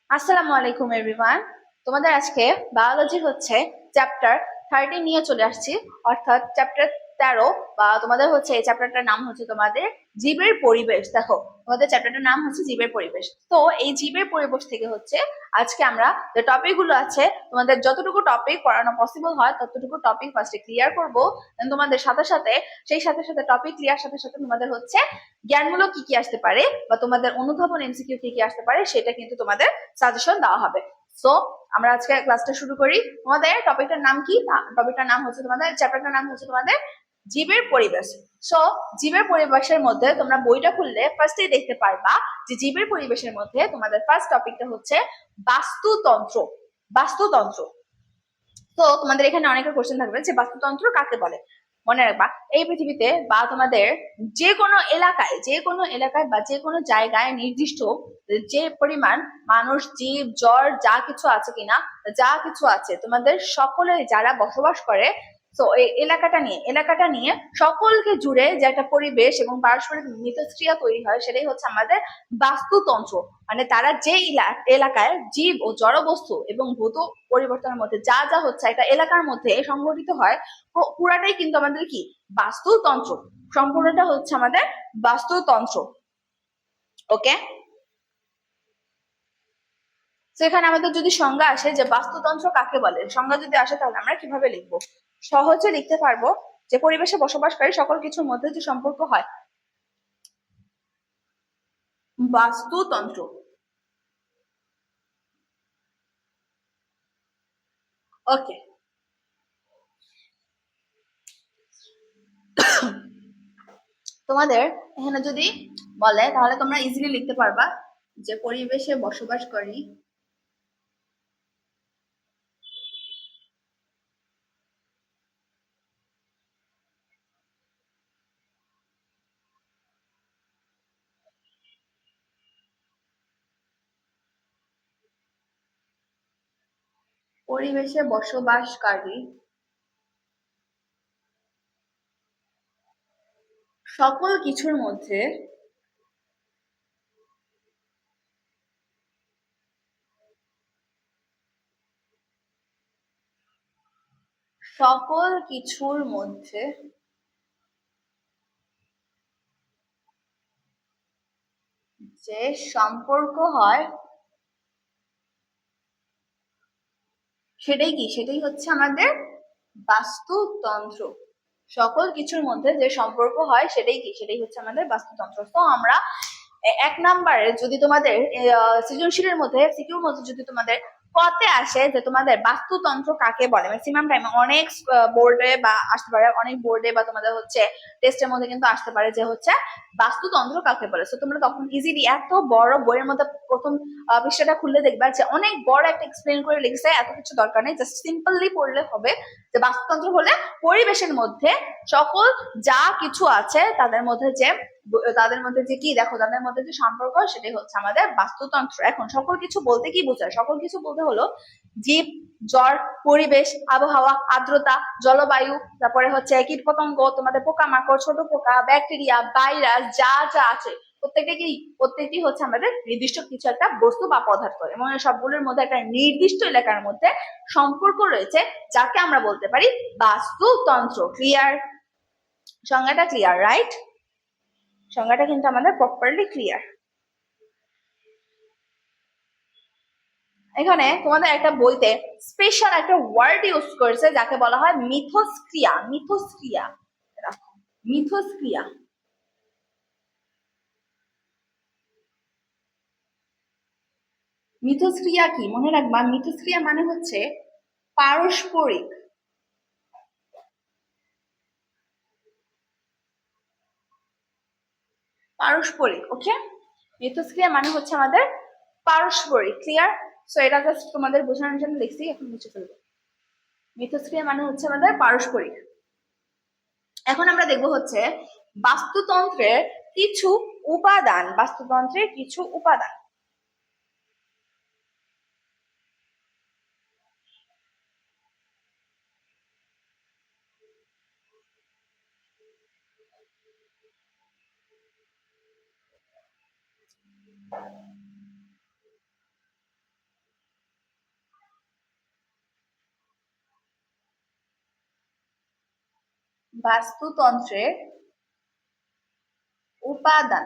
আসসালামু আলাইকুম এভরিওয়ান। তোমাদের আজকে বায়োলজি হচ্ছে চ্যাপ্টার 30 নিয়ে চলে আসছি, অর্থাৎ চ্যাপ্টার 13। বা তোমাদের হচ্ছে এই চ্যাপ্টারটার নাম হচ্ছে তোমাদের জীবের পরিবেশ। দেখো, তোমাদের চ্যাপ্টারটার নাম হচ্ছে জীবের পরিবেশ। তো এই জীবের পরিবেশ থেকে হচ্ছে আজকে আমরা যে টপিক গুলো আছে, তোমাদের যতটুকু টপিক পড়ানো পসিবল হয় ততটুকু টপিক ফার্স্টে ক্লিয়ার করবো। তোমাদের সাথে সাথে টপিক ক্লিয়ার সাথে সাথে তোমাদের হচ্ছে জ্ঞানমূলক কি কি আসতে পারে বা তোমাদের অনুধাবন এমসিকিউ কি কি আসতে পারে সেটা কিন্তু তোমাদের সাজেশন দেওয়া হবে। সো আমরা আজকে ক্লাসটা শুরু করি। তোমাদের টপিকটার নাম কি? টপিকটার নাম হচ্ছে তোমাদের চ্যাপ্টারটার নাম হচ্ছে তোমাদের জীবের পরিবেশ। সো জীবের পরিবেশের মধ্যে তোমরা বইটা খুললে ফার্স্টেই দেখতে পারবা যে জীবের পরিবেশের মধ্যে তোমাদের ফার্স্ট টপিকটা হচ্ছে বাস্তুতন্ত্র। বাস্তুতন্ত্র। তো তোমাদের এখানে অনেকের কোশ্চেন থাকবে যে বাস্তুতন্ত্র কাকে বলে। মনে রাখবা, এই পৃথিবীতে বা তোমাদের যে কোনো এলাকায় বা যে কোনো জায়গায় নির্দিষ্ট যে পরিমাণ মানুষ, জীব, জ্বর যা কিছু আছে কিনা, যা কিছু আছে তোমাদের সকলে যারা বসবাস করে, তো এই এলাকাটা নিয়ে সকলকে জুড়ে যে একটা পরিবেশ এবং পারস্পরিক মিথস্ক্রিয়া তৈরি হয়, সেটাই হচ্ছে আমাদের বাস্তুতন্ত্র। মানে তারা যে এলাকায় জীব ও জড়বস্তু এবং ভৌত পরিবর্তনের মধ্যে যা যা হচ্ছে একটা এলাকার মধ্যে সংঘটিত হয়, পুরাটাই কিন্তু আমাদের কি বাস্তুতন্ত্র। সম্পূর্ণটা হচ্ছে আমাদের বাস্তুতন্ত্র। ওকে, সেখানে আমাদের যদি সংজ্ঞা আসে যে বাস্তুতন্ত্র কাকে বলে, সংজ্ঞা যদি আসে তাহলে আমরা কিভাবে লিখবো? সহজে লিখতে পারবো যে পরিবেশে বসবাসকারী সকল কিছুর মধ্যে যে সম্পর্ক হয়, বাস্তুতন্ত্র। ওকে, তোমাদের এখানে যদি বলে তাহলে তোমরা ইজিলি লিখতে পারবা যে পরিবেশে বসবাসকারী পরিবেশে বসবাসকারী সকল কিছুর মধ্যে সকল কিছুর মধ্যে যে সম্পর্ক হয় সেটাই হচ্ছে আমাদের বাস্তুতন্ত্র। সকল কিছুর মধ্যে যে সম্পর্ক হয় সেটাই হচ্ছে আমাদের বাস্তুতন্ত্র। তো আমরা 1 নাম্বারে যদি তোমাদের সৃজনশীলের মধ্যে সিকিউর মধ্যে যদি তোমাদের কতে আসে যে তোমাদের বাস্তুতন্ত্র কাকে বলে, ম্যাক্সিমাম টাইমে অনেক বোর্ডে বা আসতে পারে, অনেক বোর্ডে বা তোমাদের হচ্ছে টেস্টের মধ্যে কিন্তু আসতে পারে যে হচ্ছে বাস্তুতন্ত্র কাকে বলে। তো তোমরা তখন ইজিলি এত বড় বইয়ের মধ্যে প্রথম পৃষ্ঠাটা খুললে দেখবা যে অনেক বড় একটা এক্সপ্লেন করে লিখছে, এত কিছু দরকার নেই, জাস্ট সিম্পলি পড়লে হবে যে বাস্তুতন্ত্র হলে পরিবেশের মধ্যে সকল যা কিছু আছে তাদের মধ্যে যে কি দেখো তাদের মধ্যে যে সম্পর্ক সেটাই হচ্ছে আমাদের বাস্তুতন্ত্র। এখন সকল কিছু বলতে কি বোঝায়? সকল কিছু বলতে হলো জীব, জ্বর, পরিবেশ, আবহাওয়া, আর্দ্রতা, জলবায়ু, তারপরে হচ্ছে কীট পতঙ্গ, তোমাদের পোকামাকড়, ছোট পোকা, ব্যাকটেরিয়া, ভাইরাস যা যা আছে প্রত্যেকটি হচ্ছে আমাদের নির্দিষ্ট কিছু একটা বস্তু বা পদার্থ, এবং সবগুলোর মধ্যে একটা নির্দিষ্ট এলাকার মধ্যে সম্পর্ক রয়েছে যাকে আমরা বলতে পারি বাস্তুতন্ত্র। ক্লিয়ার? সংজ্ঞাটা ক্লিয়ার, রাইট? সংজ্ঞাটা কিন্তু আমাদের প্রপারলি ক্লিয়ার। এখানে তোমাদের একটা বইতে স্পেশাল একটা ওয়ার্ড ইউজ করেছে যাকে বলা হয় মিথস্ক্রিয়া। মিথস্ক্রিয়া, মিথস্ক্রিয়া। মিথস্ক্রিয়া কি মনে রাখবা? মিথস্ক্রিয়া মানে হচ্ছে পারস্পরিক। পারস্পরিক, ওকে? মিথস্ক্রিয়া মানে হচ্ছে আমাদের পারস্পরিক। ক্লিয়ার? সো এটা জাস্ট তোমাদের বোঝানোর জন্য লিখছি, এখন মুছে ফেলবো। মিথস্ক্রিয়া মানে হচ্ছে আমাদের পারস্পরিক। এখন আমরা দেখবো হচ্ছে বাস্তুতন্ত্রের কিছু উপাদান। বাস্তুতন্ত্রের কিছু উপাদান। বাস্তুতন্ত্রের উপাদান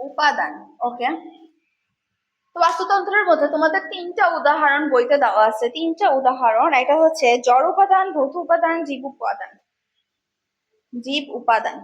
উপাদান ওকে। তো বাস্তুতন্ত্রের মধ্যে তোমাদের তিনটা উদাহরণ বইতে দেওয়া আছে, তিনটা উদাহরণ। এটা হচ্ছে জড় উপাদান, ভৌত উপাদান, জীব উপাদান। জীব উপাদান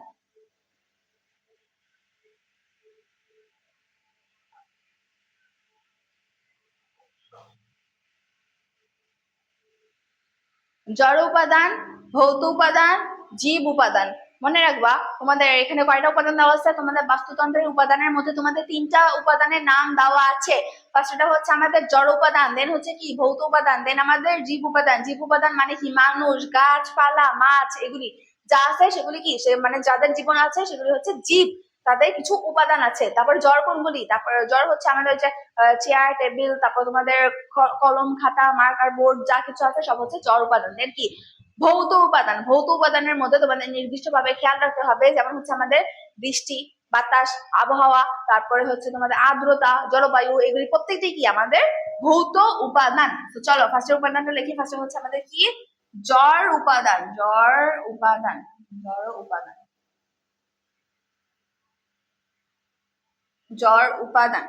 জড় উপাদান, ভৌত উপাদান, জীব উপাদান। মনে রাখবা তোমাদের এখানে কয়টা উপাদান দেওয়া আছে, তোমাদের বাস্তুতন্ত্রের উপাদানের মধ্যে তোমাদের তিনটা উপাদানের নাম দেওয়া আছে। ফার্স্টটা হচ্ছে আমাদের জড় উপাদান, দেন হচ্ছে কি ভৌত উপাদান, দেন আমাদের জীব উপাদান। জীব উপাদান মানে কি মানুষ, গাছপালা, মাছ, এগুলি যা আছে সেগুলি কি মানে যাদের জীবন আছে সেগুলি হচ্ছে জীব, তাদের কিছু উপাদান আছে। তারপর জড় কোনগুলি, তারপর জড় হচ্ছে আমাদের যে চেয়ার টেবিল, তারপর তোমাদের কলম খাতা মার্কার বোর্ড যা কিছু আছে সব হচ্ছে জড় উপাদান। দেন কি ভৌত উপাদান, ভৌত উপাদানের মধ্যে তোমাদের নির্দিষ্ট ভাবে খেয়াল রাখতে হবে, যেমন হচ্ছে আমাদের বৃষ্টি, বাতাস, আবহাওয়া, তারপরে হচ্ছে তোমাদের আর্দ্রতা, জলবায়ু, এগুলি প্রত্যেকটি কি আমাদের ভৌত উপাদান। তো চলো ফার্স্টের উপাদানটা লিখি। ফার্স্টে হচ্ছে আমাদের কি জড় উপাদান, জড় উপাদান, জড় উপাদান, জড় উপাদান।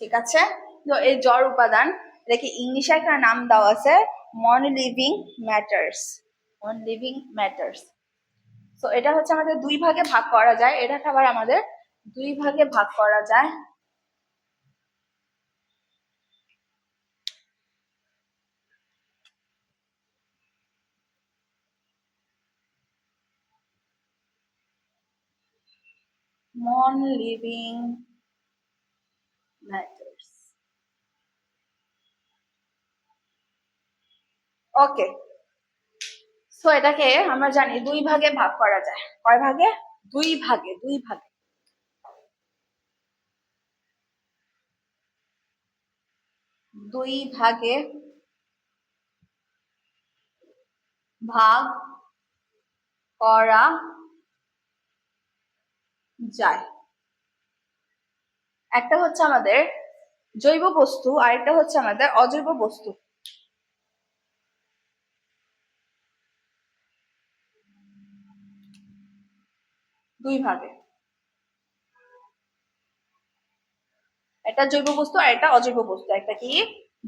ঠিক আছে, তো এই জড় উপাদান এটাকে ইংলিশে একটা নাম দেওয়া আছে non living matters, non living matters. তো এটা হচ্ছে আমাদের দুই ভাগে ভাগ করা যায়, এটাকে আবার আমাদের দুই ভাগে ভাগ করা যায়। নন লিভিং ম্যাটার্স, ওকে। সো এটাকে আমরা জানি দুই ভাগে ভাগ করা যায়। কয় ভাগে? দুই ভাগে, দুই ভাগে। দুই ভাগে ভাগ করা যায়। একটা হচ্ছে আমাদের জৈব বস্তু, আরেকটা হচ্ছে আমাদের অজৈব বস্তু। দুই ভাগে, একটা জৈব বস্তু আর একটা অজৈব বস্তু। একটা কি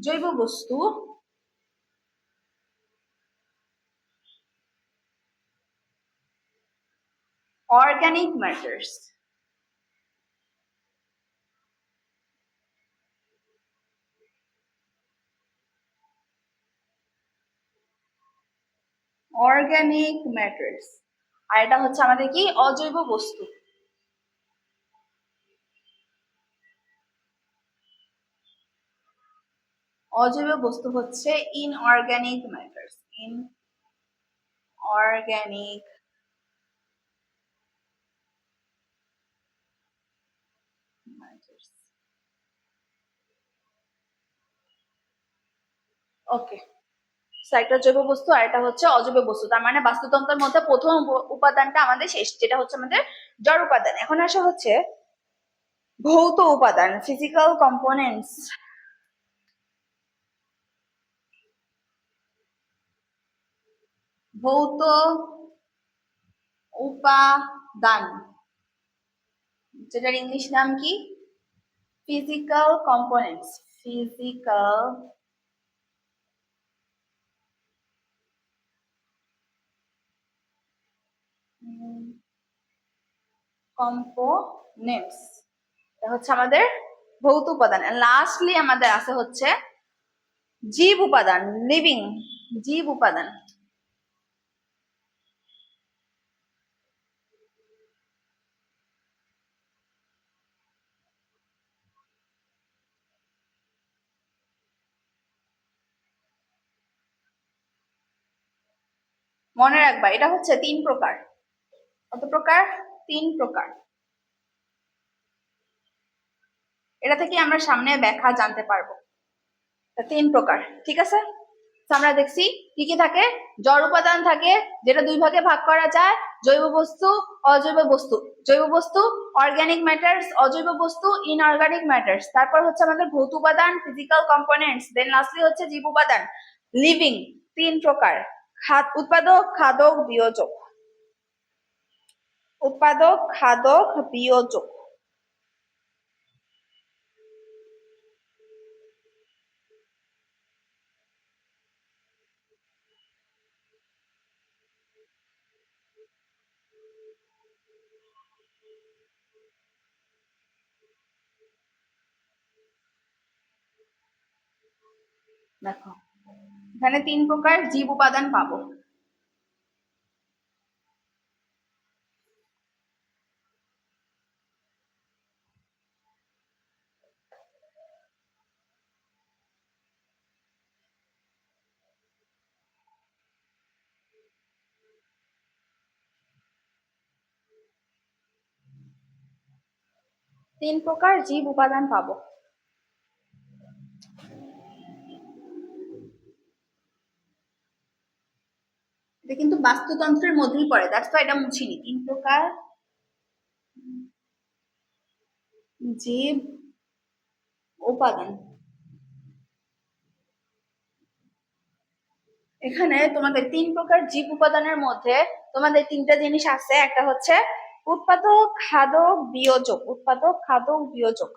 জৈব বস্তু, অর্গানিক ম্যাটার্স, অর্গানিক ম্যাটার্স। আর এটা হচ্ছে আমাদের কি অজৈব বস্তু। অজৈব বস্তু হচ্ছে ইনঅর্গানিক ম্যাটার্স, ইনঅর্গানিক ম্যাটার্স। ওকে, একটা জৈব বস্তু আর এটা হচ্ছে অজৈব বস্তু। তার মানে বাস্তুতন্ত্রের মধ্যে প্রথম উপাদানটা আমাদের শেষ, যেটা হচ্ছে আমাদের জড় উপাদান। এখন আসা হচ্ছে ভৌত উপাদান, ফিজিক্যাল কম্পোনেন্টস। ভৌত উপাদান, যেটার ইংলিশ নাম কি ফিজিক্যাল কম্পোনেন্টস, ফিজিক্যাল কম্পোনেন্টস। এটা হচ্ছে আমাদের ভৌত উপাদান। লাস্টলি আমাদের আছে হচ্ছে জীব উপাদান, লিভিং জীব উপাদান। মনে রাখবা এটা হচ্ছে তিন প্রকার। কত প্রকার? তিন প্রকার। এটা থেকে আমরা সামনে ব্যাখ্যা জানতে পারবো। তিন প্রকার, ঠিক আছে। আমরা দেখছি কি কি থাকে, জড় উপাদান থাকে যেটা দুই ভাগে ভাগ করা যায়, জৈব বস্তু, অজৈব বস্তু। জৈব বস্তু অর্গানিক ম্যাটার্স, অজৈব বস্তু ইনঅর্গানিক ম্যাটার্স। তারপর হচ্ছে আমাদের ভৌত উপাদান, ফিজিক্যাল কম্পোনেন্টস, দেন লাস্টলি হচ্ছে জীব উপাদান। লিভিং 3 প্রকার, উৎপাদক, খাদক, বিয়োজক। উৎপাদক, খাদক, বিয়োজক। দেখো এখানে 3 প্রকার জীব উপাদান পাবো। তিন প্রকার জীব উপাদান পাবো। এটা কিন্তু বাস্তুতন্ত্রের মধ্যেই পড়ে, দ্যাটস ওয়াই এটা মুছিনি। 3 প্রকার জীব উপাদান। এখানে তোমাদের 3 প্রকার জীব উপাদানের মধ্যে তোমাদের 3টা জিনিস আছে, একটা হচ্ছে উৎপাদক, খাদক, বিয়োজক। উৎপাদক, খাদক, বিয়োজক।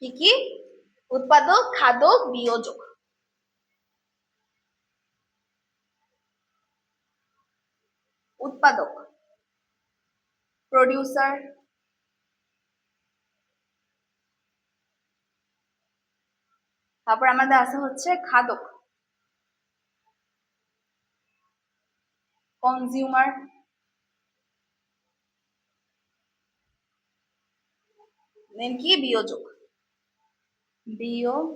কি কি? উৎপাদক, খাদক, বিয়োজক। উৎপাদক প্রডিউসার, তারপর আমাদের আছে হচ্ছে খাদক কনজিউমার, দেন কি বিয়োজক। বিয়োজক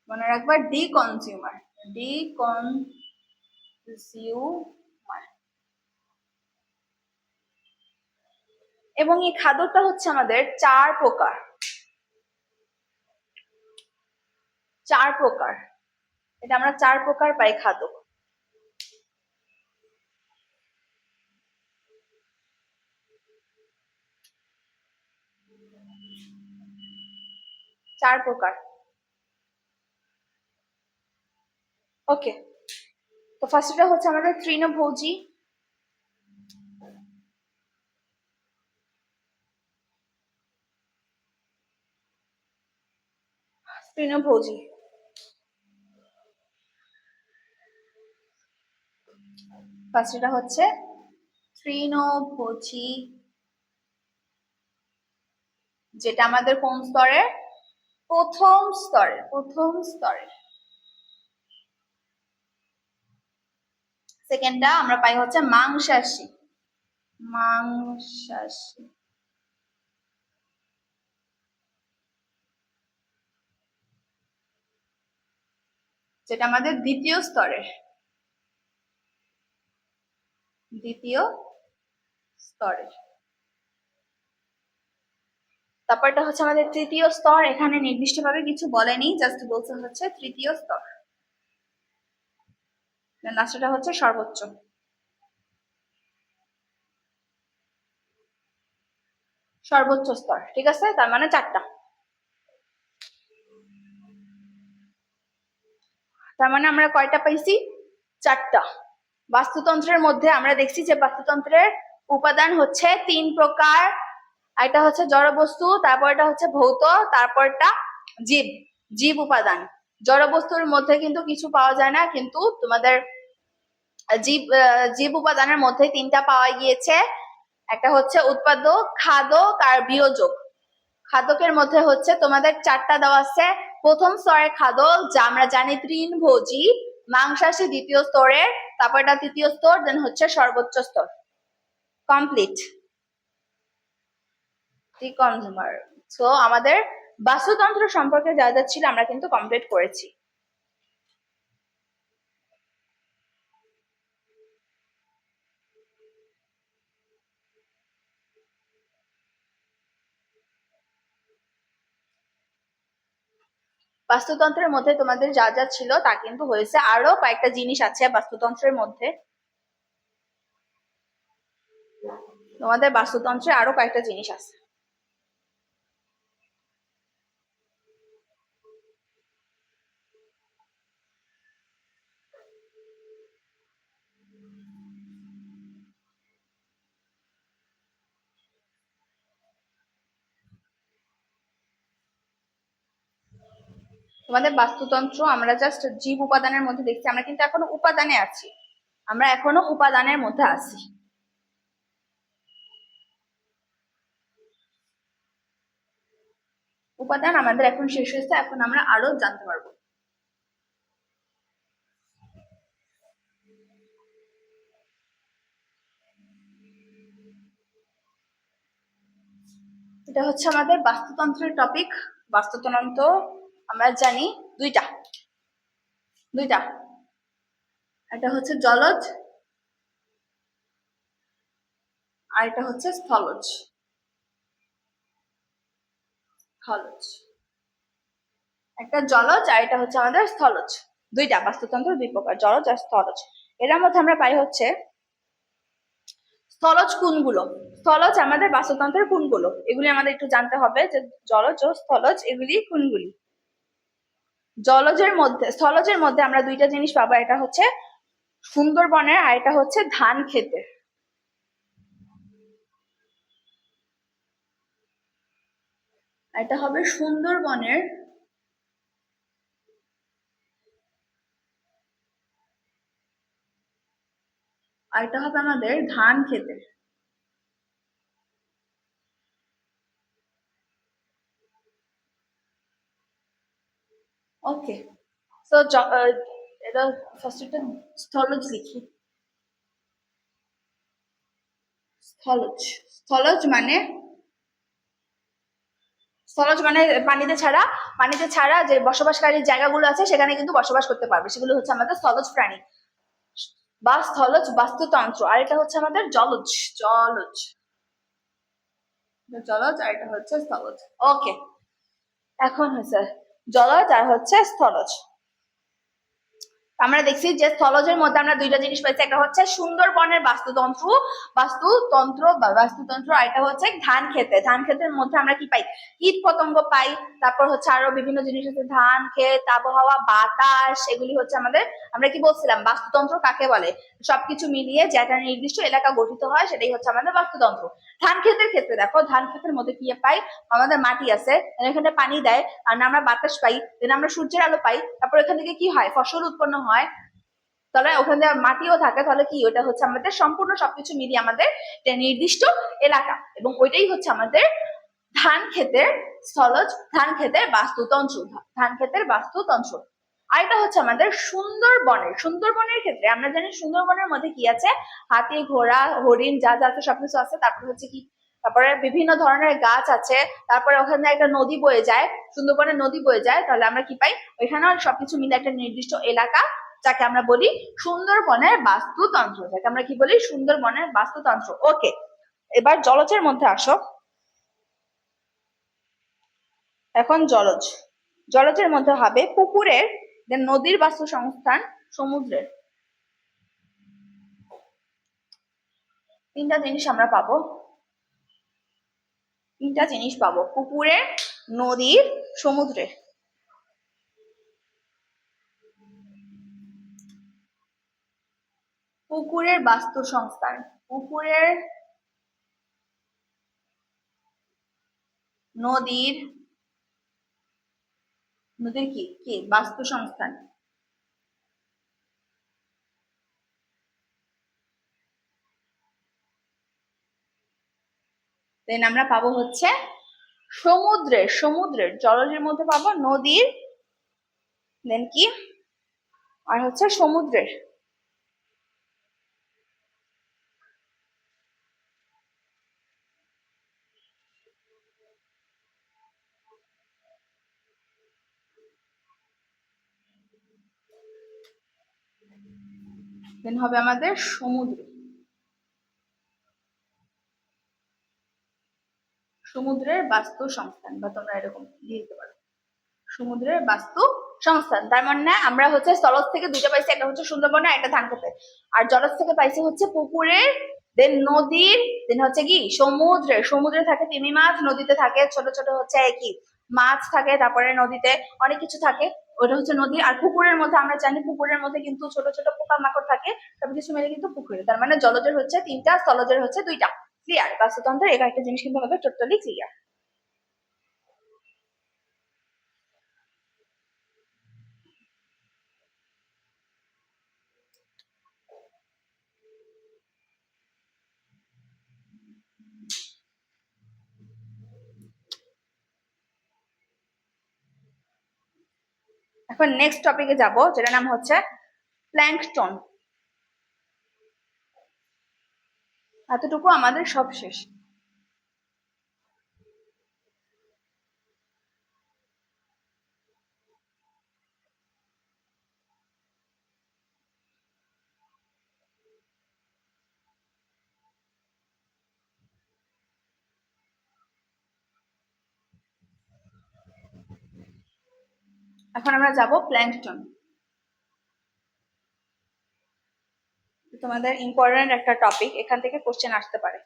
মনে রাখবা, ডি কনজিউমার। D consumer. এবং এই খাদকটা হচ্ছে আমাদের 4 প্রকার। 4 প্রকার, এটা আমরা 4 প্রকার পাই খাদক। চার প্রকার। ওকে, তো ফার্স্টটা হচ্ছে আমাদের তৃণভোজী। তৃণভোজী ফার্স্টটা হচ্ছে তৃণভোজী, যেটা আমাদের কোন স্তরে? প্রথম স্তরে। প্রথম স্তরে। সেকেন্ডটা আমরা পাই হচ্ছে মাংসাশী। মাংসাশী যেটা আমাদের দ্বিতীয় স্তরের। দ্বিতীয় স্তরের। তারপরটা হচ্ছে আমাদের তৃতীয় স্তর, এখানে নির্দিষ্টভাবে কিছু বলেনি, জাস্ট বলছে হচ্ছে তৃতীয় স্তর। লাস্টটা হচ্ছে সর্বোচ্চ। সর্বোচ্চ স্তর, ঠিক আছে? তার মানে 4টা। তার মানে আমরা কয়টা পাইছি? 4টা। বাস্তুতন্ত্রের মধ্যে আমরা দেখছি যে বাস্তুতন্ত্রের উপাদান হচ্ছে 3 প্রকার। এটা হচ্ছে জড়বস্তু, তারপরটা হচ্ছে ভৌত, তারপরটা জীব। জীব উপাদান। জড়বস্তুর মধ্যে কিন্তু কিছু পাওয়া যায় না, কিন্তু তোমাদের জীব উপাদানের মধ্যে 3টা পাওয়া গিয়েছে। একটা হচ্ছে উৎপাদক, খাদক আর বিয়োজক। খাদকের মধ্যে হচ্ছে তোমাদের 4টা দেওয়া আছে। প্রথম স্তরের খাদক, যা আমরা জানি তৃণভোজী, মাংসাশী দ্বিতীয় স্তরের, তারপরটা তৃতীয় স্তর, দেন হচ্ছে সর্বোচ্চ স্তর। কমপ্লিট। কনজিউমার। সো আমাদের বাস্তুতন্ত্র সম্পর্কে যা যা ছিল আমরা কিন্তু কমপ্লিট করেছি। বাস্তুতন্ত্রের মধ্যে তোমাদের যা যা ছিল তা কিন্তু হয়েছে। আরো কয়েকটা জিনিস আছে বাস্তুতন্ত্রের মধ্যে। তোমাদের বাস্তুতন্ত্রে আরো কয়েকটা জিনিস আছে। তোমাদের বাস্তুতন্ত্র আমরা জাস্ট জীব উপাদানের মধ্যে দেখছি, আমরা কিন্তু এখনো উপাদানে আছি, আমরা এখনো উপাদানের মধ্যে আছি। উপাদান আমাদের এখন শেষ হয়েছে, এখন আমরা আরো জানতে পারবো। এটা হচ্ছে আমাদের বাস্তুতন্ত্রের টপিক। বাস্তুতন্ত্র আমরা জানি দুইটা, এটা হচ্ছে জলজ আর এটা হচ্ছে স্থলজ। একটা জলজ আর এটা হচ্ছে আমাদের স্থলজ। দুইটা বাস্তুতন্ত্র, দুই প্রকার, জলজ আর স্থলজ। এর মধ্যে আমরা পাই হচ্ছে স্থলজ কোনগুলো, স্থলজ আমাদের বাস্তুতন্ত্রের কোনগুলো, এগুলি আমাদের একটু জানতে হবে যে জলজ ও স্থলজ এগুলি কোনগুলি। স্থলজের মধ্যে আমরা দুইটা জিনিস পাবো, এটা হচ্ছে সুন্দরবনের আর এটা হচ্ছে ধান ক্ষেতের। এটা হবে সুন্দরবনের আর এটা হবে আমাদের ধান ক্ষেতের। ওকে, তো এটা ফার্স্ট একটা স্থলজ লিখি। স্থলজ মানে পানিতে ছাড়া যে বসবাসকারী জায়গাগুলো আছে সেখানে কিন্তু বসবাস করতে পারবে, সেগুলো হচ্ছে আমাদের স্থলজ প্রাণী বা স্থলজ বাস্তুতন্ত্র। আর এটা হচ্ছে আমাদের জলজ আর এটা হচ্ছে স্থলজ। ওকে, এখন হচ্ছে জলজ আর হচ্ছে স্থলজ। আমরা দেখছি যে স্থলজের মধ্যে আমরা দুইটা জিনিস পাইছি, একটা হচ্ছে সুন্দরবনের বাস্তুতন্ত্র আর এটা হচ্ছে ধান ক্ষেতের মধ্যে আমরা কি পাই, কীট পতঙ্গ পাই, তারপর হচ্ছে আরো বিভিন্ন জিনিস আছে, ধান ক্ষেত, আবহাওয়া, বাতাস, এগুলি হচ্ছে আমাদের, আমরা কি বলছিলাম বাস্তুতন্ত্র কাকে বলে, সবকিছু মিলিয়ে যে একটা নির্দিষ্ট এলাকা গঠিত হয় সেটাই হচ্ছে আমাদের বাস্তুতন্ত্র। ধান ক্ষেতের ক্ষেত্রে দেখো, ধান ক্ষেতের মধ্যে কি পাই, আমাদের মাটি আছে, এখানে পানি দেয়, আর আমরা বাতাস পাই, দেন আমরা সূর্যের আলো পাই, তারপর এখান থেকে কি হয়, ফসল উৎপন্ন হয়, তাহলে ওখানে মাটিও থাকে, তাহলে কি ওটা হচ্ছে আমাদের সম্পূর্ণ সবকিছু মিলিয়ে আমাদের নির্দিষ্ট এলাকা, এবং ওইটাই হচ্ছে আমাদের ধান ক্ষেতের বাস্তুতন্ত্র। আর এটা হচ্ছে আমাদের সুন্দরবনের ক্ষেত্রে আমরা জানি সুন্দরবনের মধ্যে কি আছে, হাতি, ঘোড়া, হরিণ, যা যা আছে সবকিছু আছে, তারপর হচ্ছে কি, তারপরে বিভিন্ন ধরনের গাছ আছে, তারপরে ওখানে একটা নদী বয়ে যায়, সুন্দরবনের নদী বয়ে যায়, তাহলে আমরা কি পাই, ওইখানে সবকিছু মিলে একটা নির্দিষ্ট এলাকা, যাকে আমরা বলি সুন্দরবনের বাস্তুতন্ত্র। ওকে, এবার জলজের মধ্যে আসো। এখন জলজের মধ্যে হবে পুকুরের, দেন নদীর বাস্তুসংস্থান, সমুদ্রের। তিনটা জিনিস পাবো, পুকুরের, নদীর, সমুদ্রের। পুকুরের বাস্তুসংস্থান, পুকুরের, নদীর কি বাস্তুসংস্থান। দেন আমরা পাবো হচ্ছে সমুদ্রের জলজের মধ্যে পাবো নদীর, দেন কি, আর হচ্ছে সমুদ্রের। দেন হবে আমাদের সমুদ্রের বাস্তুসংস্থান, বা তোমরা এরকম দিতে পারো সমুদ্রের বাস্তুসংস্থান। তার মানে আমরা হচ্ছে স্থলজ থেকে দুইটা পাইছি, একটা হচ্ছে সুন্দরবনে, একটা ধান ক্ষেতে, আর জলজ থেকে পাইছি হচ্ছে পুকুরের, দেন নদীর, দেন হচ্ছে কি সমুদ্রে থাকে তিমি মাছ, নদীতে থাকে ছোট ছোট হচ্ছে কি মাছ থাকে, তারপরে নদীতে অনেক কিছু থাকে, ওটা হচ্ছে নদী। আর পুকুরের মধ্যে আমরা জানি পুকুরের মধ্যে কিন্তু ছোট ছোট পোকামাকড় থাকে, সবকিছু মিলে কিন্তু পুকুরে। তার মানে জলজের হচ্ছে তিনটা, স্থলজের হচ্ছে দুইটা। ক্লিয়ার? বাস্তুতন্ত্রের এই একটা জিনিস কিন্তু আমাদের টোটালি ক্লিয়ার। এখন নেক্সট টপিকে যাব, যেটার নাম হচ্ছে প্ল্যাঙ্কটন। এতটুকু আমাদের সব শেষ। এখন আমরা যাব প্ল্যাঙ্কটন। তোমাদের ইম্পর্টেন্ট একটা টপিক, এখান থেকে কোশ্চেন আসতে পারে।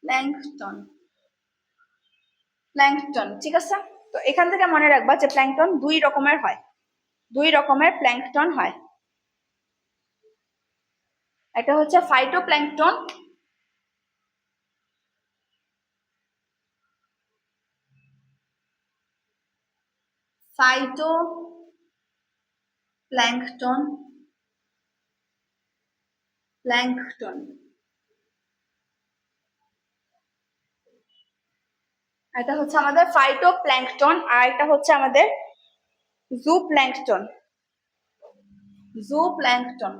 প্ল্যাঙ্কটন, প্ল্যাঙ্কটন, ঠিক আছে। তো এখান থেকে মনে রাখবা যে প্ল্যাঙ্কটন দুই রকমের হয়, দুই রকমের প্ল্যাঙ্কটন হয়। একটা হচ্ছে ফাইটোপ্ল্যাঙ্কটন, ফাইটোপ্ল্যাঙ্কটন, প্ল্যাঙ্কটন। এটা হচ্ছে আমাদের ফাইটোপ্ল্যাঙ্কটন, আর এটা হচ্ছে আমাদের জুপ্ল্যাঙ্কটন, জুপ্ল্যাঙ্কটন।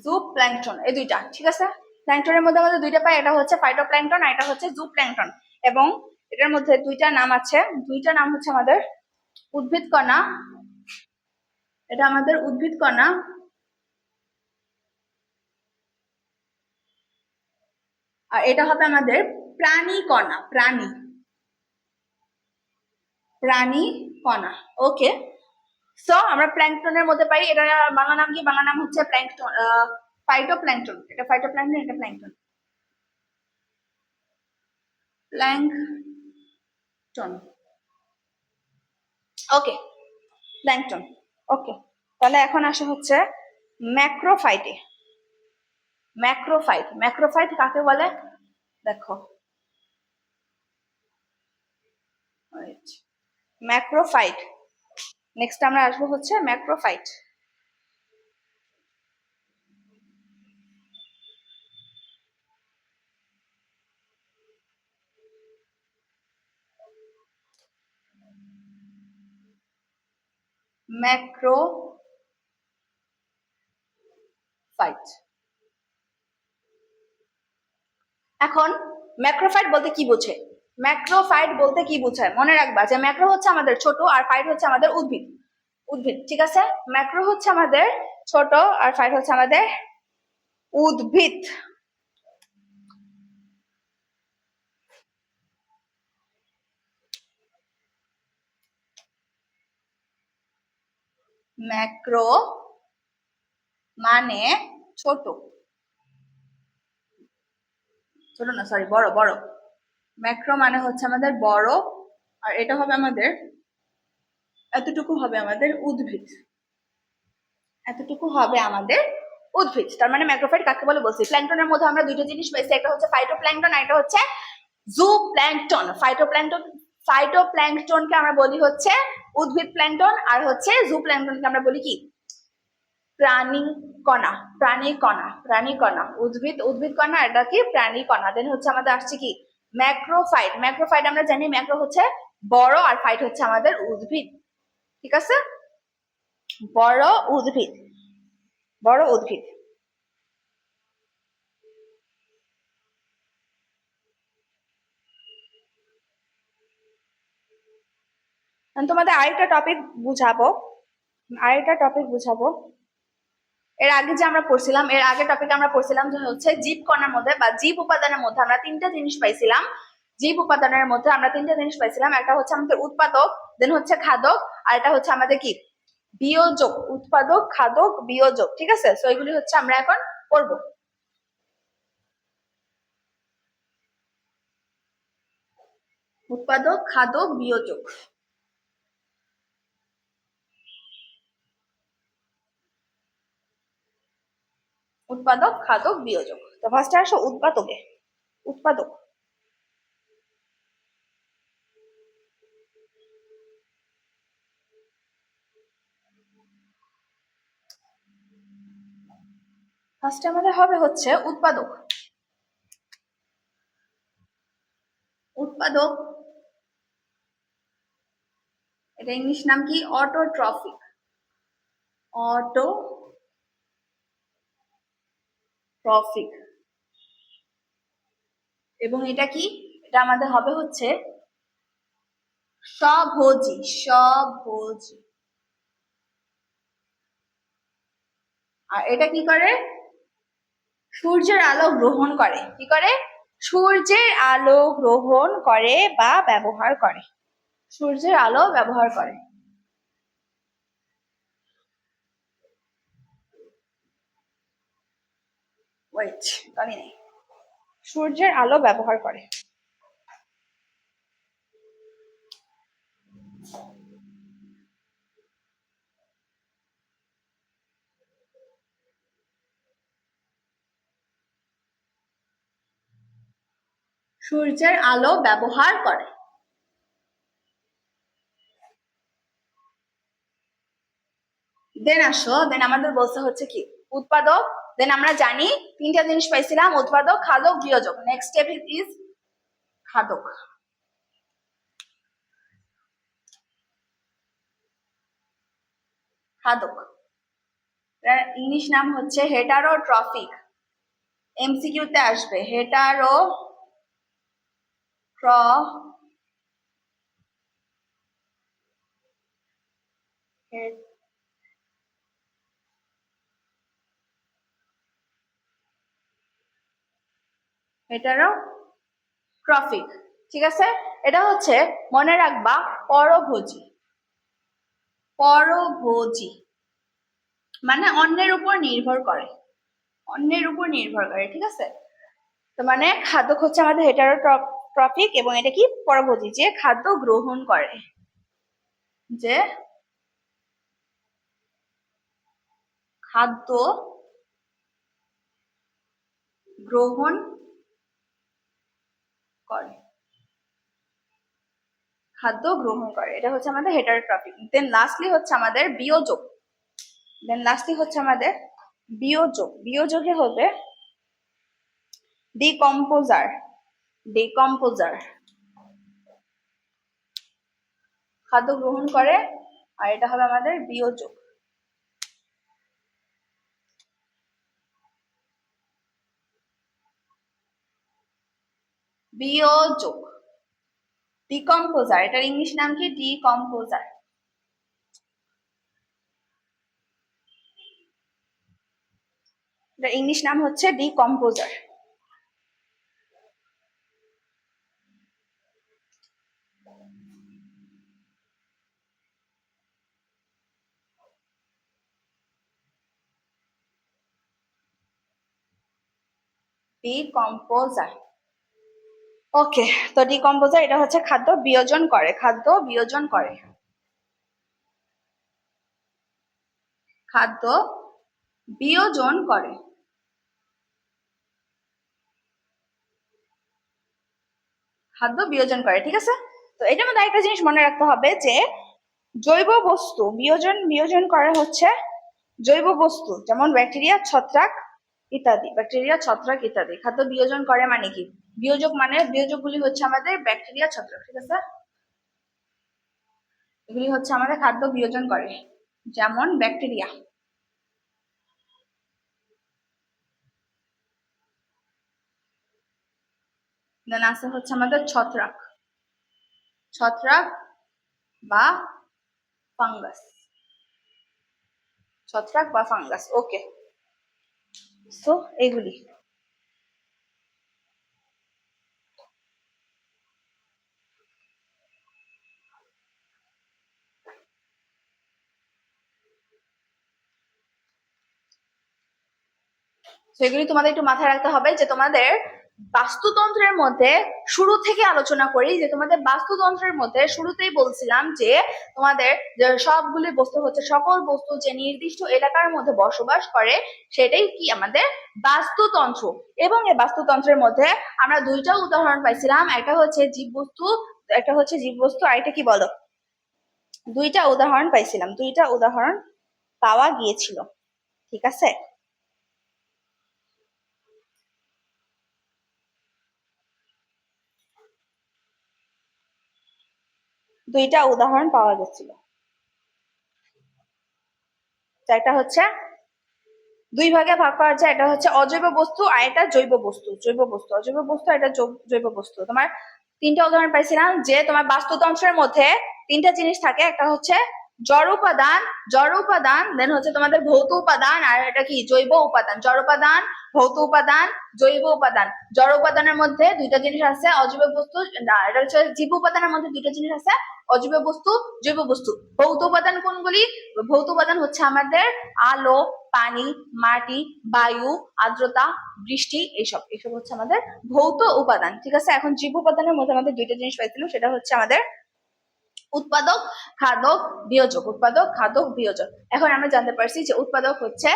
জুপ্ল্যাঙ্কটন, এই দুইটা, ঠিক আছে। প্ল্যাঙ্কটনের মধ্যে আমাদের দুইটা পাই, এটা হচ্ছে ফাইটোপ্ল্যাঙ্কটন আর এটা হচ্ছে জুপ্ল্যাঙ্কটন। এবং এটার মধ্যে দুইটা নাম আছে, দুইটা নাম হচ্ছে আমাদের উদ্ভিদ কণা, এটা আমাদের উদ্ভিদ কণা, আর এটা হবে আমাদের প্রাণী কণা, প্রাণী, প্রাণী কণা। ওকে, সো আমরা প্ল্যাঙ্কটনের মধ্যে পাই, এটা বাংলা নাম কি? বাংলা নাম হচ্ছে প্ল্যাঙ্কটন, ফাইটোপ্ল্যাঙ্কটন। এটা ফাইটোপ্ল্যাঙ্কটন, এটা প্ল্যাঙ্কটন, প্ল্যাঙ্কটন। ওকে, প্ল্যাঙ্কটন। ওকে, তাহলে এখন আসে হচ্ছে ম্যাক্রোফাইটে। ম্যাক্রোফাইট, ম্যাক্রোফাইট কাকে বলে দেখো, ম্যাক্রোফাইট। নেক্সট আমরা আসবো হচ্ছে ম্যাক্রোফাইট। ম্যাক্রোফাইট। এখন ম্যাক্রোফাইট বলতে কি বোঝে? ম্যাক্রোফাইট বলতে কি বোঝায় মনে রাখবা যে ম্যাক্রো হচ্ছে আমাদের ছোট আর ফাইট হচ্ছে আমাদের উদ্ভিদ, উদ্ভিদ, ঠিক আছে। ম্যাক্রো হচ্ছে আমাদের ছোট আর ফাইট হচ্ছে আমাদের উদ্ভিদ। ম্যাক্রো মানে ছোট, ছোট না সরি, বড়, বড়। ম্যাক্রো মানে হচ্ছে আমাদের বড়, আর এটা হবে আমাদের, এতটুকু হবে আমাদের উদ্ভিদ, এতটুকু হবে আমাদের উদ্ভিদ। তার মানে ম্যাক্রোফাইট কাকে বলে বলছি। প্ল্যাঙ্কটনের মধ্যে আমরা দুইটা জিনিস পেয়েছি, একটা হচ্ছে ফাইটোপ্ল্যাঙ্কটন আর একটা হচ্ছে জুপ্ল্যাঙ্কটন। ফাইটোপ্ল্যাঙ্কটনকে আমরা বলি হচ্ছে উদ্ভিদ প্ল্যাঙ্কটন, আর হচ্ছে জুপ্ল্যাঙ্কটনকে আমরা বলি কি প্রাণী কণা, প্রাণী কণা, প্রাণী কণা। উদ্ভিদ, উদ্ভিদ কণা, এটা কি প্রাণী কণা। দেন হচ্ছে আমাদের আসছে কি ম্যাক্রোফাইট। ম্যাক্রোফাইট আমরা জানি ম্যাক্রো হচ্ছে বড় আর ফাইট হচ্ছে আমাদের উদ্ভিদ, ঠিক আছে, বড় উদ্ভিদ, বড় উদ্ভিদ। তোমাদের আরেকটা টপিক বুঝাবো, আরেকটা টপিক বুঝাবো, এর আগে যে আমরা পড়ছিলাম, এর আগে টপিকে আমরা পড়ছিলাম যে হচ্ছে জীব কণার মধ্যে বা জীব উপাদানের মধ্যে আমরা তিনটা জিনিস পাইছিলাম। জীব উপাদানের মধ্যে আমরা তিনটা জিনিস পাইছিলাম, একটা হচ্ছে আমাদের উৎপাদক, দেন হচ্ছে খাদক, আর এটা হচ্ছে আমাদের কি বিয়োজক। উৎপাদক, খাদক, বিয়োজক, ঠিক আছে? তো এগুলি হচ্ছে আমরা এখন পড়বো। উৎপাদক, খাদক, বিয়োজক। উৎপাদক, খাদক, বিয়োজক। তো ফার্স্টে আসো উৎপাদকে। উৎপাদক, ফার্স্টে আমাদের হবে হচ্ছে উৎপাদক। উৎপাদক, এটা ইংলিশ নাম কি? অটোট্রফিক। অটোট্রফিক। এবং এটা কি? এটা আমাদের হবে হচ্ছে স্বভোজী। স্বভোজী। আর এটা কি করে? সূর্যের আলো গ্রহণ করে। কি করে? সূর্যের আলো গ্রহণ করে বা ব্যবহার করে। সূর্যের আলো ব্যবহার করে। ওয়েট, জানি নেই। সূর্যের আলো ব্যবহার করে। সূর্যের আলো ব্যবহার করে। দেন আসো, দেন আমাদের বলতে হচ্ছে কি উৎপাদক। দেন আমরা জানি তিনটা জিনিস পাইছিলাম, উৎপাদক, খাদক, বিয়োজক। নেক্সট স্টেপ ইজ খাদক। খাদক, ইংলিশ নাম হচ্ছে হেটারোট্রফিক। এমসিকিউ তে আসবে হেটারোট্রফিক। ঠিক আছে? এটা হচ্ছে মনে রাখবা পরভোজী। পরভোজী মানে অন্যের উপর নির্ভর করে। অন্যের উপর নির্ভর করে, ঠিক আছে? তো মানে খাদ্য হচ্ছে আমাদের হেটারোট্রফিক এবং এটা কি পরভোজী, যে খাদ্য গ্রহণ করে। যে খাদ্য গ্রহণ করে। খাদ্য গ্রহণ করে, এটা হচ্ছে আমাদের হেটারোট্রফিক। দেন লাস্টলি হচ্ছে আমাদের বিয়োজক। দেন লাস্টলি হচ্ছে আমাদের বিয়োজক। বিয়োজকে হবে ডিকম্পোজার। ডিকম্পোজার খাদ্য গ্রহণ করে, আর এটা হবে আমাদের বিয়োজক। বিয়োজক, ডিকম্পোজার। এটার ইংলিশ নাম কি? ডিকম্পোজার। এটার ইংলিশ নাম হচ্ছে ডিকম্পোজার। ডিকম্পোজার। ওকে, তো ডিকম্পোজার এটা হচ্ছে খাদ্য বিয়োজন করে। খাদ্য বিয়োজন করে। খাদ্য বিয়োজন করে। খাদ্য বিয়োজন করে, ঠিক আছে? তো এটার মধ্যে একটা জিনিস মনে রাখতে হবে যে জৈব বস্তু বিয়োজন করে হচ্ছে জৈব বস্তু, যেমন ব্যাকটেরিয়া, ছত্রাক ইত্যাদি। ব্যাকটেরিয়া, ছত্রাক ইত্যাদি খাদ্য বিয়োজন করে। মানে কি বিয়োজক? মানে বিয়োজকগুলি হচ্ছে আমাদের ব্যাকটেরিয়া, ছত্রাক, ঠিক আছে? এগুলি হচ্ছে আমাদের খাদ্য বিয়োজন করে, যেমন ব্যাকটেরিয়া। দেন আছে হচ্ছে আমাদের ছত্রাক। ছত্রাক বা ফাঙ্গাস। ছত্রাক বা ফাঙ্গাস। ওকে, সো এগুলি। সেগুলি তোমাদের একটু মাথায় রাখতে হবে যে তোমাদের বাস্তুতন্ত্রের মধ্যে শুরু থেকে আলোচনা করি, যে তোমাদের বাস্তুতন্ত্রের মধ্যে শুরুতেই বলছিলাম যে তোমাদের যে সবগুলি বস্তু হচ্ছে সকল বস্তু যে নির্দিষ্ট এলাকার মধ্যে বসবাস করে সেটাই কি আমাদের বাস্তুতন্ত্র। এবং এই বাস্তুতন্ত্রের মধ্যে আমরা দুইটা উদাহরণ পাইছিলাম, একটা হচ্ছে জীববস্তু, একটা হচ্ছে জীববস্তু, আর এটা কি বলো, দুইটা উদাহরণ পাইছিলাম, দুইটা উদাহরণ পাওয়া গিয়েছিল, ঠিক আছে। দুইটা উদাহরণ পাওয়া গেছিল, একটা হচ্ছে দুই ভাগে ভাগ করা যায়, এটা হচ্ছে অজৈব বস্তু আর এটা জৈব বস্তু। জৈব বস্তু, অজৈব বস্তু, এটা জৈব বস্তু। তোমার তিনটা উদাহরণ পাইছিলাম যে তোমার বাস্তুতন্ত্রের মধ্যে তিনটা জিনিস থাকে, একটা হচ্ছে জড় উপাদান, জড় উপাদান, দেন হচ্ছে তোমাদের ভৌত উপাদান, আর এটা কি জৈব উপাদান। জড় উপাদান, ভৌত উপাদান, জৈব উপাদান। জড় উপাদানের মধ্যে দুইটা জিনিস আছে, অজৈব বস্তু, না এটা হচ্ছে জীব উপাদানের মধ্যে দুইটা জিনিস আছে, অজৈব বস্তু, জৈব বস্তু। ভৌত উপাদান কোনগুলি? ভৌত উপাদান হচ্ছে আমাদের আলো, পানি, মাটি, বায়ু, আর্দ্রতা, বৃষ্টি, এইসব এইসব হচ্ছে আমাদের ভৌত উপাদান, ঠিক আছে। এখন জীব উপাদানের মধ্যে আমাদের দুইটা জিনিস পাইছিলাম, সেটা হচ্ছে আমাদের উৎপাদক, খাদক, বিয়োজক। উৎপাদক, খাদক, বিয়োজক। এখন আমরা জানতে পারছি যে উৎপাদক হচ্ছে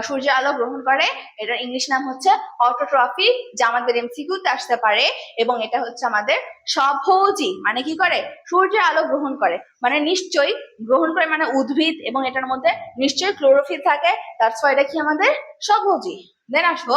সূর্যের আলো গ্রহণ করে, এটার ইংলিশ নাম হচ্ছে অটোট্রফি, যা আমাদের এমসিকিউতে আসতে পারে। এবং এটা হচ্ছে আমাদের স্বভোজী, মানে কি করে? সূর্যের আলো গ্রহণ করে, মানে নিশ্চয়ই গ্রহণ করে, মানে উদ্ভিদ, এবং এটার মধ্যে নিশ্চয়ই ক্লোরোফিল থাকে, তার এটা কি আমাদের স্বভোজী। দেন আসবো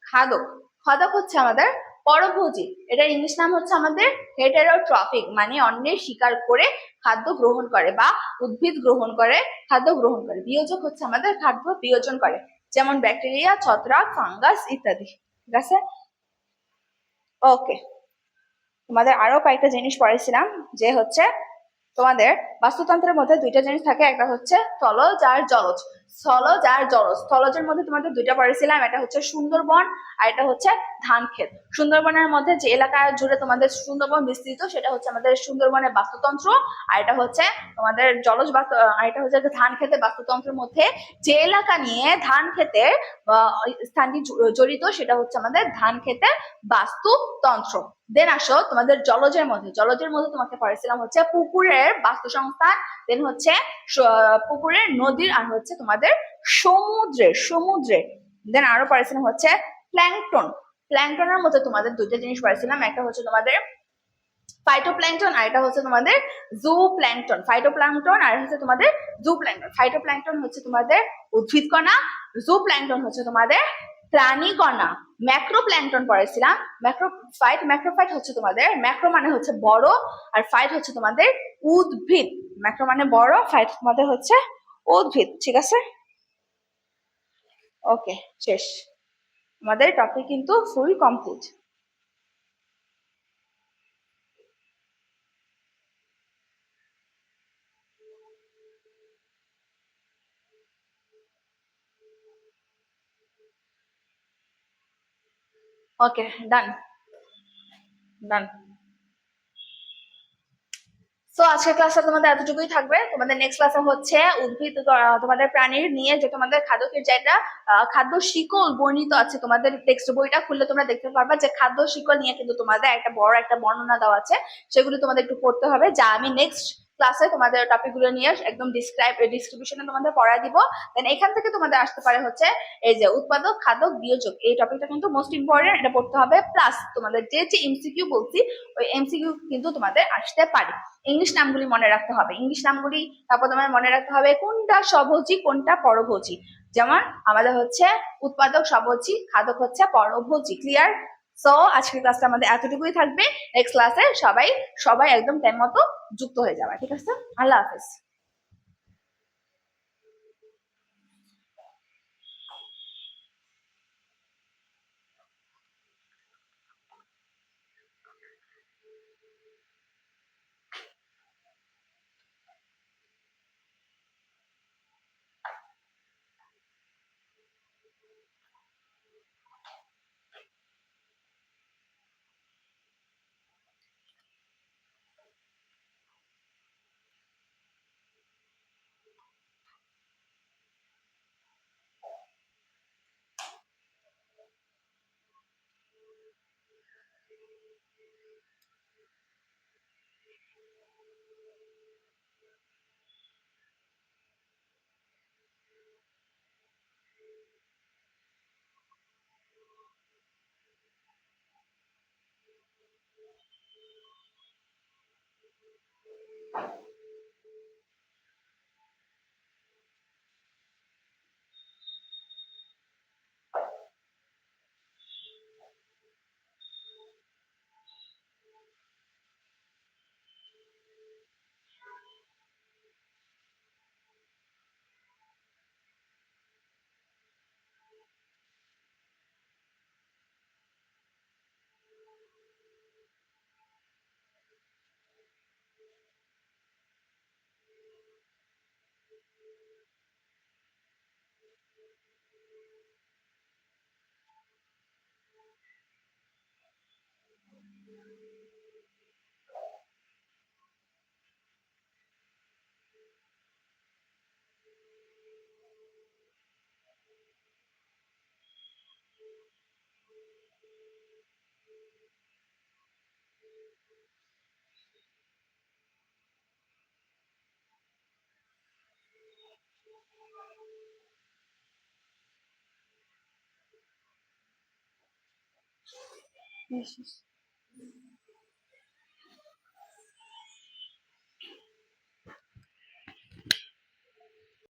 খাদক। খাদক হচ্ছে আমাদের পরভোজী, এটার ইংলিশ নাম হচ্ছে আমাদের হেটেরোট্রফিক, মানে অন্যের শিকার করে খাদ্য গ্রহণ করে বা উদ্ভিদ গ্রহণ করে, খাদ্য গ্রহণ করে। বিয়োজক হচ্ছে আমাদের খাদ্য বিয়োজন করে, যেমন ব্যাকটেরিয়া, ছত্রাক, ফাঙ্গাস ইত্যাদি, ঠিক আছে। ওকে, তোমাদের আরো কয়েকটা জিনিস পড়েছিলাম, যে হচ্ছে তোমাদের বাস্তুতন্ত্রের মধ্যে দুইটা জিনিস থাকে, একটা হচ্ছে স্থলজ আর জলজ। স্থলজ আর জলজ, স্থলজের মধ্যে তোমাদের দুইটা পড়েছিলাম, এটা হচ্ছে সুন্দরবন আর এটা হচ্ছে ধান ক্ষেত। সুন্দরবনের মধ্যে যে এলাকা জুড়ে তোমাদের সুন্দরবন বিস্তৃত সেটা হচ্ছে আমাদের সুন্দরবনের বাস্তুতন্ত্র, আর এটা হচ্ছে তোমাদের জলজ আর এটা হচ্ছে ধান ক্ষেতের বাস্তুতন্ত্রের মধ্যে যে এলাকা নিয়ে ধান ক্ষেতের স্থানটি জড়িত সেটা হচ্ছে আমাদের ধান ক্ষেতের বাস্তুতন্ত্র। দেন আসো তোমাদের জলজের মধ্যে, জলজের মধ্যে তোমাকে পড়েছিলাম হচ্ছে পুকুরের বাস্তুসংস্থান, দেন হচ্ছে পুকুরের, নদীর, আর হচ্ছে তোমাদের সমুদ্রের, সমুদ্রের। দেন আরো পড়েছিলাম হচ্ছে প্ল্যাংটন। প্ল্যাংটনের মধ্যে তোমাদের দুইটা জিনিস পড়েছিলাম, একটা হচ্ছে তোমাদের ফাইটোপ্ল্যাংটন আর এটা হচ্ছে তোমাদের জু প্ল্যাংটন। ফাইটোপ্ল্যাংটন আর হচ্ছে তোমাদের জু প্ল্যাংটন। ফাইটোপ্ল্যাংটন হচ্ছে তোমাদের উদ্ভিদ কণা, জু প্ল্যাংটন হচ্ছে তোমাদের প্রাণী কণা। ম্যাক্রো প্ল্যাংটন পড়েছিলাম, ম্যাক্রোফাইট। ম্যাক্রোফাইট হচ্ছে তোমাদের, ম্যাক্রো মানে হচ্ছে বড়, আর ফাইট হচ্ছে তোমাদের উদ্ভিদ। ম্যাক্রো মানে বড়, ফাইট তোমাদের হচ্ছে উদ্ভিদ, ঠিক আছে। ওকে, শেষ, আমাদের টপিক কিন্তু ফুল কমপ্লিট। ওকে, ডান, ডান। সো আজকের ক্লাসটা তোমাদের এতটুকুই থাকবে। তোমাদের নেক্সট ক্লাসে হচ্ছে উদ্ভিদ, তোমাদের প্রাণীর নিয়ে যে তোমাদের খাদ্যের যেটা খাদ্য শিকল বর্ণিত আছে, তোমাদের টেক্সট বইটা খুললে তোমরা দেখতে পারবা যে খাদ্য শিকল নিয়ে কিন্তু তোমাদের একটা বড় একটা বর্ণনা দেওয়া আছে, সেগুলো তোমাদের একটু পড়তে হবে, যা আমি নেক্সট ক্লাসে তোমাদের টপিক গুলো নিয়ে একদম ডিসক্রিপশনে তোমাদের পড়া দিব। দেন এখান থেকে তোমাদের আসতে পারে হচ্ছে এই যে উৎপাদক, খাদক, বিয়োজক, এই টপিকটা কিন্তু মোস্ট ইম্পর্টেন্ট, এটা পড়তে হবে। প্লাস তোমাদের যে যে এমসিকিউ বলছি ওই এমসিকিউ কিন্তু তোমাদের আসতে পারে। ইংলিশ নামগুলি মনে রাখতে হবে, ইংলিশ নামগুলি, তারপর তোমার মনে রাখতে হবে কোনটা স্বভোজী কোনটা পরভোজী। যেমন আমাদের হচ্ছে উৎপাদক স্বভোজী, খাদক হচ্ছে পরভোজী। ক্লিয়ার? সো আজকের ক্লাসটা আমাদের এতটুকুই থাকবে। নেক্সট ক্লাসে সবাই সবাই একদম টাইম মতো যুক্ত হয়ে যাবে, ঠিক আছে। আল্লাহ হাফেজ। Yes.